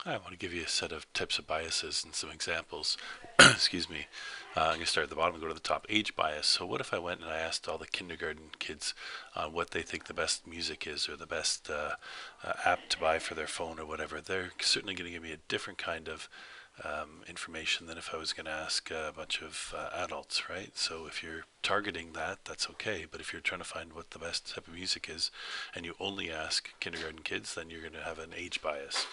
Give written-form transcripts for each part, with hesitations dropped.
I want to give you a set of types of biases and some examples. Excuse me. I'm going to start at the bottom and go to the top. Age bias. So, what if I went and I asked all the kindergarten kids what they think the best music is or the best app to buy for their phone or whatever? They're certainly going to give me a different kind of information than if I was going to ask a bunch of adults, right? So, if you're targeting that, that's okay. But if you're trying to find what the best type of music is and you only ask kindergarten kids, then you're going to have an age bias.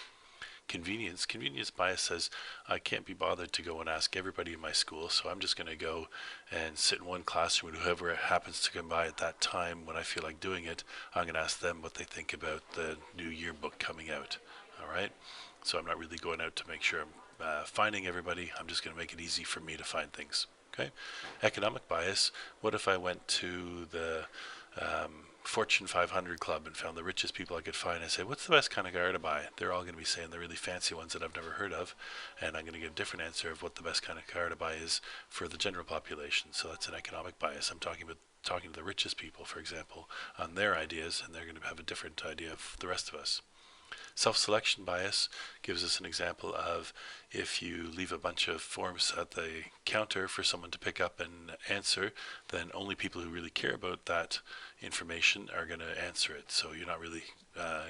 Convenience bias says I can't be bothered to go and ask everybody in my school, so I'm just going to go and sit in one classroom, and whoever happens to come by at that time when I feel like doing it, I'm going to ask them what they think about the new yearbook coming out. All right, so I'm not really going out to make sure I'm finding everybody. I'm just going to make it easy for me to find things. Okay. Economic bias. What if I went to the Fortune 500 club and found the richest people I could find? I say, what's the best kind of car to buy? They're all going to be saying the really fancy ones that I've never heard of, and I'm going to give a different answer of what the best kind of car to buy is for the general population. So that's an economic bias. I'm talking to the richest people, for example, on their ideas, and they're going to have a different idea of the rest of us. Self-selection bias gives us an example of if you leave a bunch of forms at the counter for someone to pick up and answer, then only people who really care about that information are going to answer it. So you're not really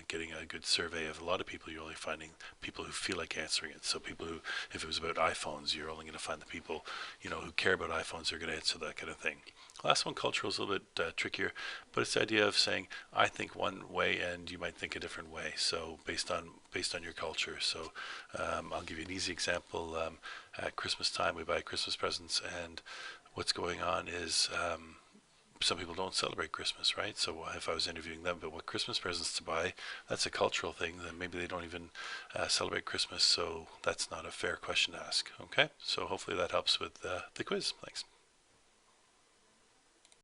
getting a good survey of a lot of people. You're only finding people who feel like answering it. So people who, if it was about iPhones, you're only going to find the people, who care about iPhones are going to answer that kind of thing. Last one, cultural, is a little bit trickier, but it's the idea of saying I think one way and you might think a different way. So based on your culture. So I'll give you an easy example. At Christmas time, we buy Christmas presents, and what's going on is some people don't celebrate Christmas, right? So if I was interviewing them about what Christmas presents to buy, that's a cultural thing. Then maybe they don't even celebrate Christmas, so that's not a fair question to ask. Okay, so hopefully that helps with the quiz. Thanks.